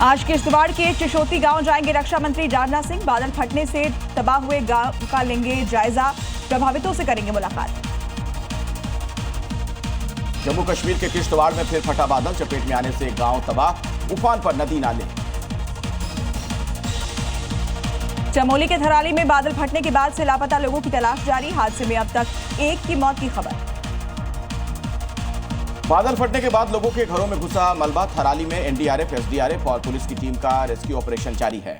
आज किश्तवाड़ के चिशोती गांव जाएंगे रक्षा मंत्री राजनाथ सिंह। बादल फटने से तबाह हुए गांव का लेंगे जायजा, प्रभावितों से करेंगे मुलाकात। जम्मू कश्मीर के किश्तवाड़ में फिर फटा बादल, चपेट में आने से गांव तबाह, उफान पर नदी नाले। चमोली के थराली में बादल फटने के बाद से लापता लोगों की तलाश जारी। हादसे में अब तक एक की मौत की खबर। बादल फटने के बाद लोगों के घरों में घुसा मलबा। थराली में एनडीआरएफ, एसडीआरएफ और पुलिस की टीम का रेस्क्यू ऑपरेशन जारी है।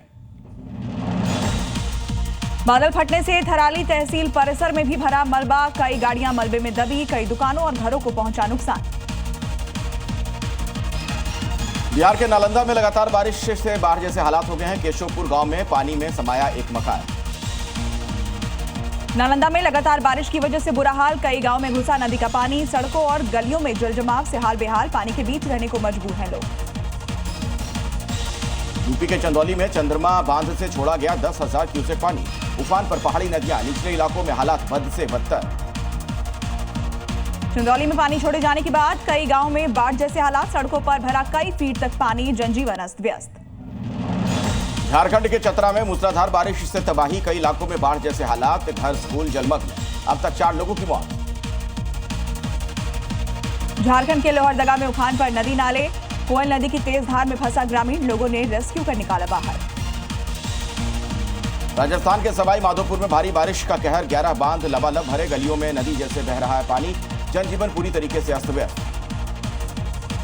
बादल फटने से थराली तहसील परिसर में भी भरा मलबा। कई गाड़ियां मलबे में दबी, कई दुकानों और घरों को पहुंचा नुकसान। बिहार के नालंदा में लगातार बारिश से बाढ़ जैसे हालात हो गए हैं। केशवपुर गांव में पानी में समाया एक मकान। नालंदा में लगातार बारिश की वजह से बुरा हाल। कई गांव में घुसा नदी का पानी। सड़कों और गलियों में जलजमाव से हाल बेहाल। पानी के बीच रहने को मजबूर हैं लोग। यूपी के चंदौली में चंद्रमा बांध से छोड़ा गया 10,000 क्यूसेक पानी। उफान पर पहाड़ी नदियां, निचले इलाकों में हालात बद से बदतर। चंदौली में पानी छोड़े जाने के बाद कई गांवों में बाढ़ जैसे हालात। सड़कों पर भरा कई फीट तक पानी, जनजीवन अस्त व्यस्त। झारखंड के चतरा में मूसलाधार बारिश से तबाही। कई इलाकों में बाढ़ जैसे हालात, घर स्कूल जलमग्न। अब तक 4 लोगों की मौत। झारखंड के लोहरदगा में उफान पर नदी नाले। कोयल नदी की तेज धार में फंसा ग्रामीण, लोगों ने रेस्क्यू कर निकाला बाहर। राजस्थान के सवाई माधोपुर में भारी बारिश का कहर। 11 बांध लबालब भरे, गलियों में नदी जैसे बह रहा है पानी। जनजीवन पूरी तरीके से अस्त व्यस्त।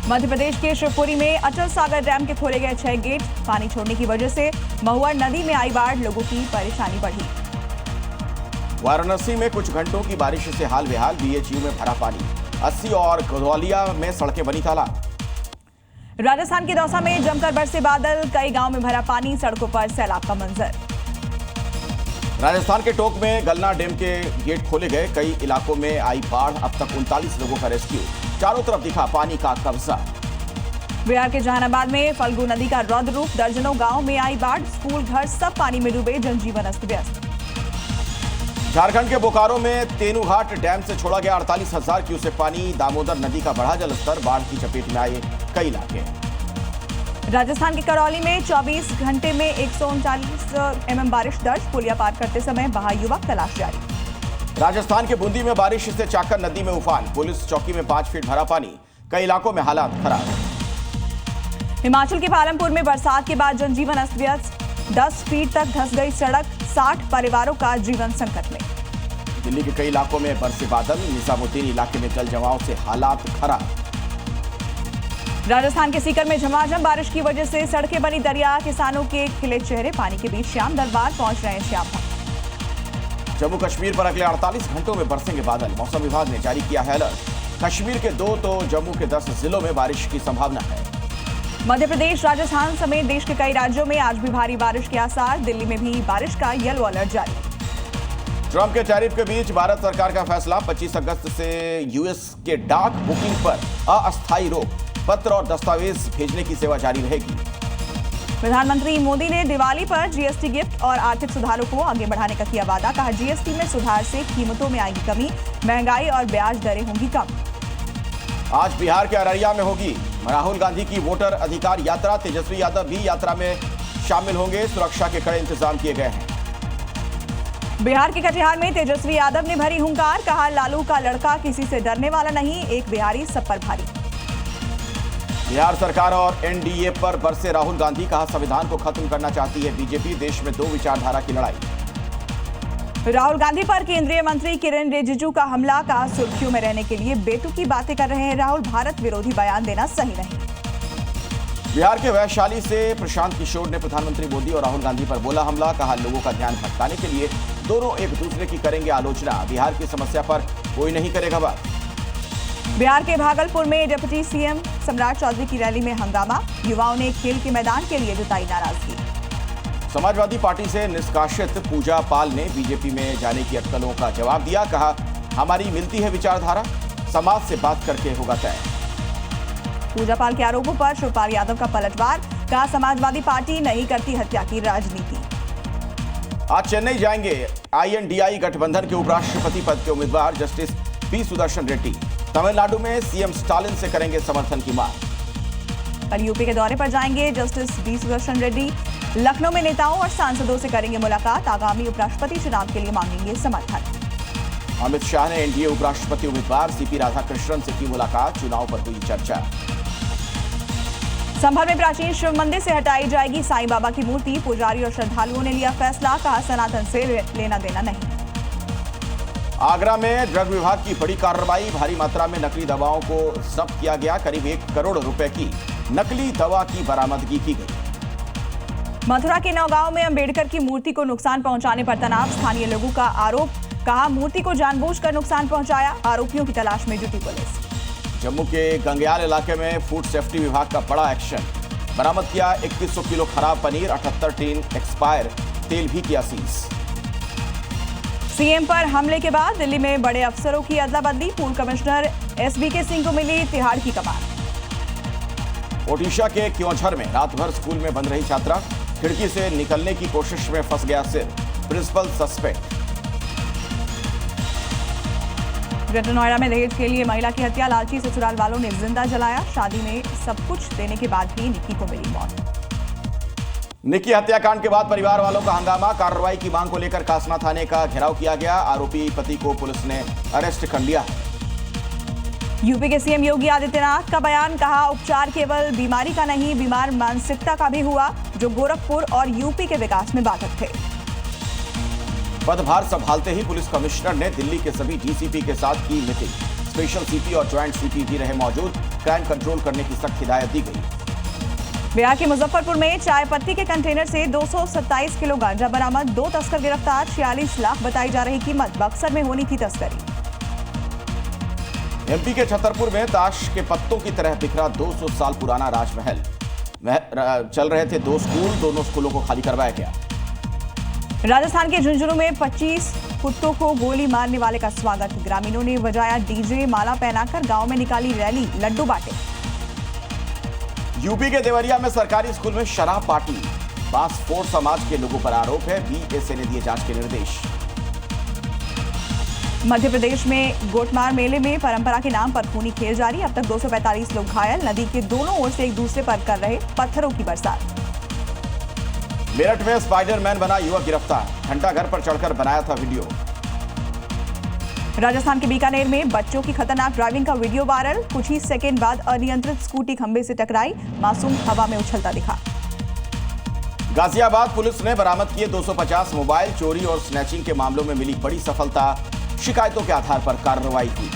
मध्य प्रदेश के शिवपुरी में अटल सागर डैम के खोले गए 6 गेट। पानी छोड़ने की वजह से महुआ नदी में आई बाढ़, लोगों की परेशानी बढ़ी। वाराणसी में कुछ घंटों की बारिश से हाल बेहाल। बीएचयू में भरा पानी। 80 और गधौलिया में सड़कें बनी तालाब। राजस्थान के दौसा में जमकर बरसे बादल। कई गांव में भरा पानी, सड़कों पर सैलाब का मंजर। राजस्थान के टोंक में गलना डैम के गेट खोले गए। कई इलाकों में आई बाढ़। अब तक 39 लोगों का रेस्क्यू। चारों तरफ दिखा पानी का कब्जा। बिहार के जहानाबाद में फल्गु नदी का रौद्र रूप। दर्जनों गांव में आई बाढ़। स्कूल घर सब पानी में डूबे, जनजीवन अस्त व्यस्त। झारखंड के बोकारो में तेनूघाट डैम से छोड़ा गया 48,000 क्यूसेक पानी। दामोदर नदी का बढ़ा जलस्तर। बाढ़ की चपेट में आए कई इलाके। राजस्थान के करौली में 24 घंटे में 139 mm बारिश दर्ज। पुलिया पार करते समय बहा युवक, तलाश जारी। राजस्थान के बूंदी में बारिश से चाकर नदी में उफान। पुलिस चौकी में 5 फीट भरा पानी। कई इलाकों में हालात खराब। हिमाचल के पालमपुर में बरसात के बाद जनजीवन अस्त व्यस्त। 10 फीट तक धंस गई सड़क। 60 परिवारों का जीवन संकट में। दिल्ली के कई इलाकों में बरसे बादल। निजामुद्दीन इलाके में जल जमाव से हालात खराब। राजस्थान के सीकर में झमाझम बारिश की वजह से सड़कें बनी दरिया। किसानों के खिले चेहरे। पानी के बीच श्याम दरबार पहुंच रहे हैं श्याम भक्त। जम्मू कश्मीर पर अगले 48 घंटों में बरसेंगे बादल। मौसम विभाग ने जारी किया है अलर्ट। कश्मीर के 2 तो जम्मू के 10 जिलों में बारिश की संभावना है। मध्य प्रदेश, राजस्थान समेत देश के कई राज्यों में आज भी भारी बारिश के आसार। दिल्ली में भी बारिश का येलो अलर्ट जारी। ट्रंप के टैरिफ के बीच भारत सरकार का फैसला। 25 अगस्त से यूएस के डाक बुकिंग पर अस्थायी रोक। पत्र और दस्तावेज भेजने की सेवा जारी रहेगी। प्रधानमंत्री मोदी ने दिवाली पर जीएसटी गिफ्ट और आर्थिक सुधारों को आगे बढ़ाने का किया वादा। कहा, जीएसटी में सुधार से कीमतों में आएगी कमी, महंगाई और ब्याज दरें होंगी कम। आज बिहार के अररिया में होगी राहुल गांधी की वोटर अधिकार यात्रा। तेजस्वी यादव भी यात्रा में शामिल होंगे। सुरक्षा के कड़े इंतजाम किए गए हैं। बिहार के कटिहार में तेजस्वी यादव ने भरी हुंकार। कहा, लालू का लड़का किसी से डरने वाला नहीं, एक बिहारी सब पर भारी। बिहार सरकार और एनडीए पर बरसे राहुल गांधी। कहा, संविधान को खत्म करना चाहती है बीजेपी। देश में 2 विचारधारा की लड़ाई। राहुल गांधी पर केंद्रीय मंत्री किरेन रिजिजू का हमला। कहा, सुर्खियों में रहने के लिए बेतुकी बातें कर रहे हैं राहुल। भारत विरोधी बयान देना सही नहीं। बिहार के वैशाली से प्रशांत किशोर ने प्रधानमंत्री मोदी और राहुल गांधी पर बोला हमला। कहा, लोगों का ध्यान भटकाने के लिए दोनों एक दूसरे की करेंगे आलोचना। बिहार की समस्या पर कोई नहीं करेगा बात। बिहार के भागलपुर में डिप्टी सीएम सम्राट चौधरी की रैली में हंगामा। युवाओं ने खेल के मैदान के लिए जताई नाराजगी। समाजवादी पार्टी से निष्कासित पूजा पाल ने बीजेपी में जाने की अटकलों का जवाब दिया। कहा, हमारी मिलती है विचारधारा, समाज से बात करके होगा तय। पूजा पाल के आरोपों पर शिवपाल यादव का पलटवार। कहा, समाजवादी पार्टी नहीं करती हत्या की राजनीति। आज चेन्नई जाएंगे आईएनडीआई गठबंधन के उपराष्ट्रपति पद के उम्मीदवार जस्टिस पी सुदर्शन रेड्डी। तमिलनाडु में सीएम स्टालिन से करेंगे समर्थन की मांग। कल यूपी के दौरे पर जाएंगे जस्टिस बी सुदर्शन रेड्डी। लखनऊ में नेताओं और सांसदों से करेंगे मुलाकात। आगामी उपराष्ट्रपति चुनाव के लिए मांगेंगे समर्थन। अमित शाह ने एनडीए उपराष्ट्रपति उम्मीदवार सीपी राधाकृष्णन से की मुलाकात। चुनाव पर हुई चर्चा। संभल में प्राचीन शिव मंदिर से हटाई जाएगी साईं बाबा की मूर्ति। पुजारी और श्रद्धालुओं ने लिया फैसला, कहा सनातन से लेना देना नहीं। आगरा में ड्रग विभाग की बड़ी कार्रवाई। भारी मात्रा में नकली दवाओं को जब्त किया गया। करीब 1 करोड़ रुपए की नकली दवा की बरामदगी की गई। मथुरा के नौगांव में अंबेडकर की मूर्ति को नुकसान पहुंचाने पर तनाव। स्थानीय लोगों का आरोप, कहा मूर्ति को जानबूझकर नुकसान पहुंचाया। आरोपियों की तलाश में जुटी पुलिस। जम्मू के गंगयाल इलाके में फूड सेफ्टी विभाग का बड़ा एक्शन। बरामद किया 2100 किलो खराब पनीर। 78 टीन एक्सपायर तेल भी किया सीज। सीएम पर हमले के बाद दिल्ली में बड़े अफसरों की अदला बदली। पूर्व कमिश्नर एसबीके सिंह को मिली तिहाड़ की कमान। ओडिशा के क्योंझर में रात भर स्कूल में बंद रही छात्रा। खिड़की से निकलने की कोशिश में फंस गया सिर। Principal suspect. ग्रेटर नोएडा में दहेज के लिए महिला की हत्या। लालची ससुराल वालों ने जिंदा जलाया। शादी में सब कुछ देने के बाद भी निक्की को मिली मौत। निक्की हत्याकांड के बाद परिवार वालों का हंगामा। कार्रवाई की मांग को लेकर कासना थाने का घेराव किया गया। आरोपी पति को पुलिस ने अरेस्ट कर लिया। यूपी के सीएम योगी आदित्यनाथ का बयान, कहा उपचार केवल बीमारी का नहीं, बीमार मानसिकता का भी हुआ, जो गोरखपुर और यूपी के विकास में बाधक थे। पदभार संभालते ही पुलिस कमिश्नर ने दिल्ली के सभी डीसीपी के साथ की मीटिंग। स्पेशल सीपी और ज्वाइंट सीपी भी रहे मौजूद। क्राइम कंट्रोल करने की सख्त हिदायत दी गई। बिहार के मुजफ्फरपुर में चाय पत्ती के कंटेनर से 227 किलो गांजा बरामद। 2 तस्कर गिरफ्तार। 46 लाख बताई जा रही कीमत। बक्सर में होनी थी तस्करी। एमपी के छतरपुर में ताश के पत्तों की तरह बिखरा 200 साल पुराना राजमहल। चल रहे थे 2 स्कूल, दोनों स्कूलों को खाली करवाया गया। राजस्थान के झुंझुनू में 25 कुत्तों को गोली मारने वाले का स्वागत। ग्रामीणों ने बजाया डीजे, माला पहनाकर गांव में निकाली रैली, लड्डू बांटे। यूपी के देवरिया में सरकारी स्कूल में शराब पार्टी। बांसफोड़ समाज के लोगों पर आरोप है। बीएसए ने दिए जांच के निर्देश। मध्य प्रदेश में गोटमार मेले में परंपरा के नाम पर खूनी खेल जारी। अब तक 245 लोग घायल। नदी के दोनों ओर से एक दूसरे पर कर रहे पत्थरों की बरसात। मेरठ में स्पाइडरमैन बना युवक गिरफ्तार। घंटा घर पर चढ़कर बनाया था वीडियो। राजस्थान के बीकानेर में बच्चों की खतरनाक ड्राइविंग का वीडियो वायरल। कुछ ही सेकंड बाद अनियंत्रित स्कूटी खंबे से टकराई। मासूम हवा में उछलता दिखा। गाजियाबाद पुलिस ने बरामद किए 250 मोबाइल। चोरी और स्नैचिंग के मामलों में मिली बड़ी सफलता। शिकायतों के आधार पर कार्रवाई हुई।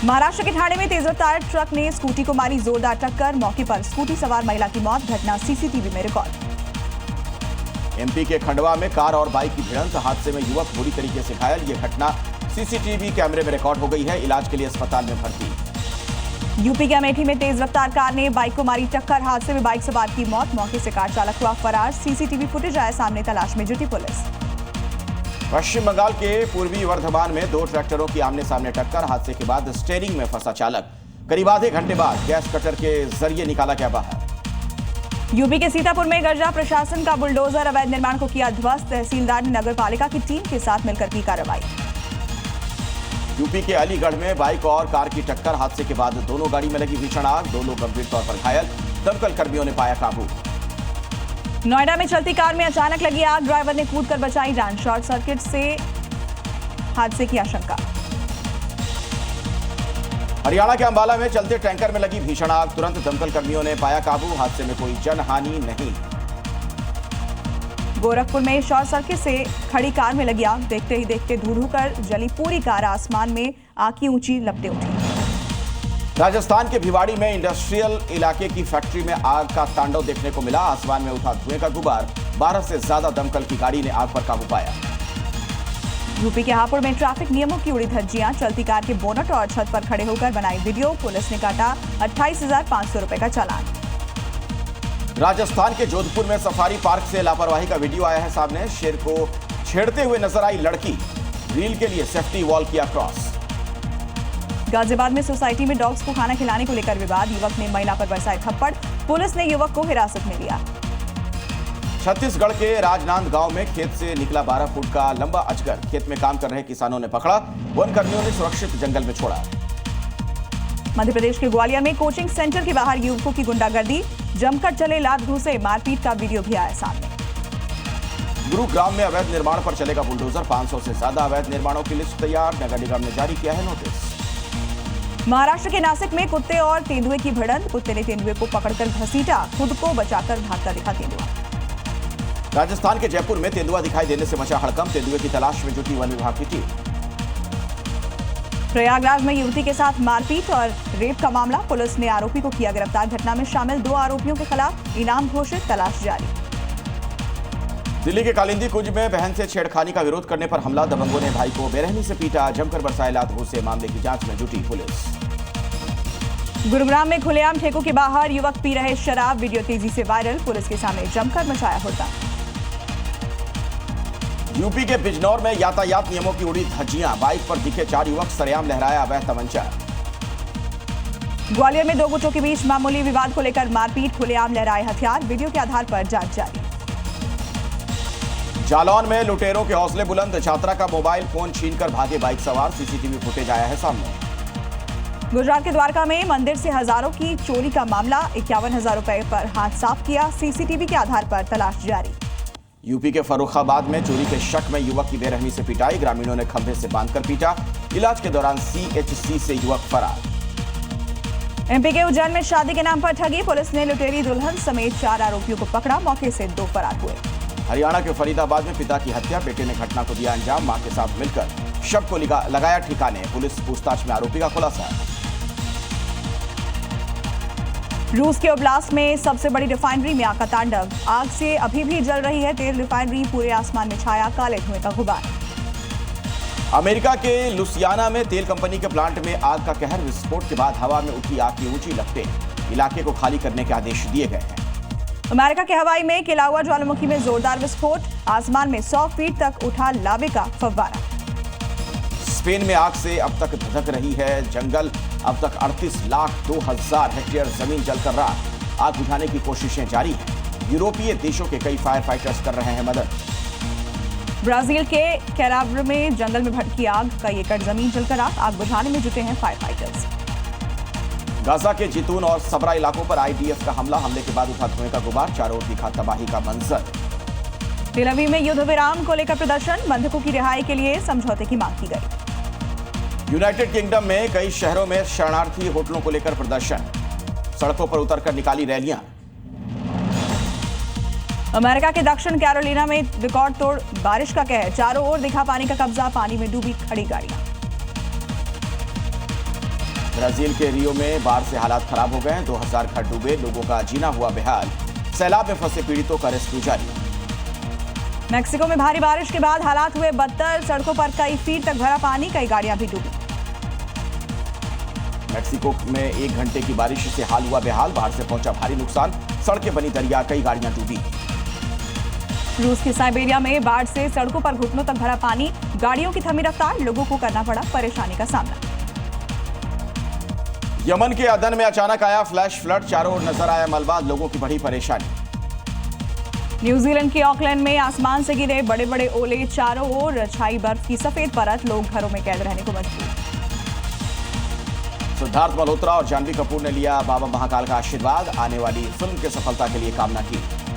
महाराष्ट्र के ठाणे में तेज रफ्तार ट्रक ने स्कूटी को मारी जोरदार टक्कर। मौके पर स्कूटी सवार महिला की मौत। घटना सीसीटीवी में रिकॉर्ड। एमपी के खंडवा में कार और बाइक की भिड़ंत। हादसे में युवक बुरी तरीके से घायल। यह घटना सीसीटीवी कैमरे में रिकॉर्ड हो गई है। इलाज के लिए अस्पताल में भर्ती। यूपी के अमेठी में तेज रफ्तार कार ने बाइक को मारी टक्कर। हादसे में बाइक सवार की मौत। मौके से कार चालक हुआ फरार। सीसीटीवी फुटेज आया सामने, तलाश में जुटी पुलिस। पश्चिम बंगाल के पूर्वी वर्धमान में 2 ट्रैक्टरों की आमने सामने टक्कर। हादसे के बाद स्टीयरिंग में फंसा चालक। करीब आधे घंटे बाद गैस कटर के जरिए निकाला गया बाहर। यूपी के सीतापुर में गर्जा प्रशासन का बुलडोजर। अवैध निर्माण को किया ध्वस्त। तहसीलदार ने नगर पालिका की टीम के साथ मिलकर की कार्रवाई। यूपी के अलीगढ़ में बाइक और कार की टक्कर। हादसे के बाद दोनों गाड़ी में लगी भीषण आग। 2 लोग गंभीर तौर पर घायल। दमकल कर्मियों ने पाया काबू। नोएडा में चलती कार में अचानक लगी आग। ड्राइवर ने कूदकर बचाई जान। शॉर्ट सर्किट से हादसे की आशंका। हरियाणा के अंबाला में चलते टैंकर में लगी भीषण आग। तुरंत दमकल कर्मियों ने पाया काबू। हादसे में कोई जनहानि नहीं। गोरखपुर में शॉर्ट सर्किट से खड़ी कार में लगी आग। देखते ही देखते धू कर जली पूरी कार। आसमान में आग की ऊंची लपटें उठी। राजस्थान के भिवाड़ी में इंडस्ट्रियल इलाके की फैक्ट्री में आग का तांडव देखने को मिला। आसमान में उठा धुएं का गुबार। 12 से ज्यादा दमकल की गाड़ी ने आग पर काबू पाया। यूपी के हापुड़ में ट्रैफिक नियमों की उड़ी धज्जियां। चलती कार के बोनट और छत पर खड़े होकर बनाई वीडियो। पुलिस ने काटा 28,500 रुपए का चालान। राजस्थान के जोधपुर में सफारी पार्क से लापरवाही का वीडियो आया है सामने। शेर को छेड़ते हुए नजर आई लड़की। रील के लिए सेफ्टी वॉल किया क्रॉस। गाजियाबाद में सोसाइटी में डॉग्स को खाना खिलाने को लेकर विवाद। युवक ने महिला पर बरसाए थप्पड़। पुलिस ने युवक को हिरासत में लिया। छत्तीसगढ़ के राजनांद गांव में खेत से निकला 12 फुट का लंबा अजगर। खेत में काम कर रहे किसानों ने पकड़ा। वन कर्मियों ने सुरक्षित जंगल में छोड़ा। मध्य प्रदेश के ग्वालियर में कोचिंग सेंटर के बाहर युवकों की गुंडागर्दी, जमकर चले लात घूसे, मारपीट का वीडियो भी आया सामने। गुरुग्राम में अवैध निर्माण पर चलेगा बुलडोजर, 500 से ज्यादा अवैध निर्माणों की लिस्ट तैयार, नगर निगम ने जारी किया है नोटिस। महाराष्ट्र के नासिक में कुत्ते और तेंदुए की भिड़ंत, कुत्ते ने तेंदुए को पकड़कर घसीटा, खुद को बचाकर भागता दिखा तेंदुआ। राजस्थान के जयपुर में तेंदुआ दिखाई देने से मचा हड़कंप, तेंदुए की तलाश में जुटी वन विभाग की टीम। प्रयागराज में युवती के साथ मारपीट और रेप का मामला, पुलिस ने आरोपी को किया गिरफ्तार। घटना में शामिल 2 आरोपियों के खिलाफ इनाम घोषित, तलाश जारी। दिल्ली के कालिंदी कुंज में बहन से छेड़खानी का विरोध करने पर हमला, दबंगों ने भाई को बेरहमी से पीटा, जमकर बरसाए लात घूसे, मामले की जांच में जुटी पुलिस। गुरुग्राम में खुलेआम ठेकों के बाहर युवक पी रहे शराब, वीडियो तेजी से वायरल, पुलिस के सामने जमकर मचाया हुड़दंग। यूपी के बिजनौर में यातायात नियमों की उड़ी धज्जियां, बाइक पर दिखे 4 युवक, सरेआम लहराया अवैध तमंचा। ग्वालियर में 2 गुटों के बीच मामूली विवाद को लेकर मारपीट, खुलेआम लहराए हथियार, वीडियो के आधार पर जांच जारी। जालौन में लुटेरों के हौसले बुलंद, छात्रा का मोबाइल फोन छीनकर भागे बाइक सवार, सीसीटीवी फुटेज आया है सामने। गुजरात के द्वारका में मंदिर से हजारों की चोरी का मामला, 51,000 रुपए पर हाथ साफ किया, सीसीटीवी के आधार पर तलाश जारी। यूपी के फर्रुखाबाद में चोरी के शक में युवक की बेरहमी से पिटाई, ग्रामीणों ने खंभे से बांधकर पीटा, इलाज के दौरान सीएचसी से युवक फरार। एमपी के उज्जैन में शादी के नाम पर ठगी, पुलिस ने लुटेरी दुल्हन समेत 4 आरोपियों को पकड़ा, मौके से 2 फरार हुए। हरियाणा के फरीदाबाद में पिता की हत्या, बेटे ने घटना को दिया अंजाम, मां के साथ मिलकर शव को लगाया ठिकाने, पुलिस पूछताछ में आरोपी का खुलासा। रूस के ओब्लास्ट में सबसे बड़ी रिफाइनरी में आग का तांडव, आग से अभी भी जल रही है तेल रिफाइनरी, पूरे आसमान में छाया काले धुएं का गुबार। अमेरिका के लुसियाना में तेल कंपनी के प्लांट में आग का कहर, विस्फोट के बाद हवा में उठी आग की ऊंची लपटें, इलाके को खाली करने के आदेश दिए गए हैं। अमेरिका के हवाई में किलाउआ ज्वालामुखी में जोरदार विस्फोट, आसमान में 100 फीट तक उठा लावे का फव्वारा। स्पेन में आग से अब तक धधक रही है जंगल, अब तक 38,02,000 हेक्टेयर जमीन जलकर राख, आग बुझाने की कोशिशें जारी हैं। यूरोपीय देशों के कई फायर फाइटर्स कर रहे हैं मदद। ब्राजील के कैराब्रो में जंगल में भड़की आग, कई एकड़ जमीन जलकर राख, आग बुझाने में जुटे हैं फायर फाइटर्स। गाजा के जितून और सबरा इलाकों पर आईडीएफ का हमला, हमले के बाद उठा धुएं का गुबार, चारों ओर दिखा तबाही का मंजर। तेल अवीव में युद्ध विराम को लेकर प्रदर्शन, बंधकों की रिहाई के लिए समझौते की मांग की गई। यूनाइटेड किंगडम में कई शहरों में शरणार्थी होटलों को लेकर प्रदर्शन, सड़कों पर उतरकर निकाली रैलियां। अमेरिका के दक्षिण कैरोलिना में रिकॉर्ड तोड़ बारिश का कहर, चारों ओर दिखा पानी का कब्जा, पानी में डूबी खड़ी गाड़ियां। ब्राजील के रियो में बाढ़ से हालात खराब हो गए हैं, 2000 घर डूबे, लोगों का जीना हुआ बेहाल, सैलाब में फंसे पीड़ितों का रेस्क्यू जारी। मैक्सिको में भारी बारिश के बाद हालात हुए बदतर, सड़कों पर कई फीट तक भरा पानी, कई गाड़ियां भी डूबी। मैक्सिको में 1 घंटे की बारिश से हाल हुआ बेहाल, बाढ़ से पहुंचा भारी नुकसान, सड़कें बनी दरिया, कई गाड़ियां डूबी। रूस के साइबेरिया में बाढ़ से सड़कों पर घुटनों तक भरा पानी, गाड़ियों की थमी रफ्तार, लोगों को करना पड़ा परेशानी का सामना। यमन के अदन में अचानक आया फ्लैश फ्लड, चारों ओर नजर आया मलबा, लोगों की बड़ी परेशानी। न्यूजीलैंड के ऑकलैंड में आसमान से गिरे बड़े बड़े ओले, चारों ओर छाई बर्फ की सफेद परत, लोग घरों में कैद रहने को मजबूर। सिद्धार्थ मल्होत्रा और जानवी कपूर ने लिया बाबा महाकाल का आशीर्वाद, आने वाली फिल्म की सफलता के लिए कामना की।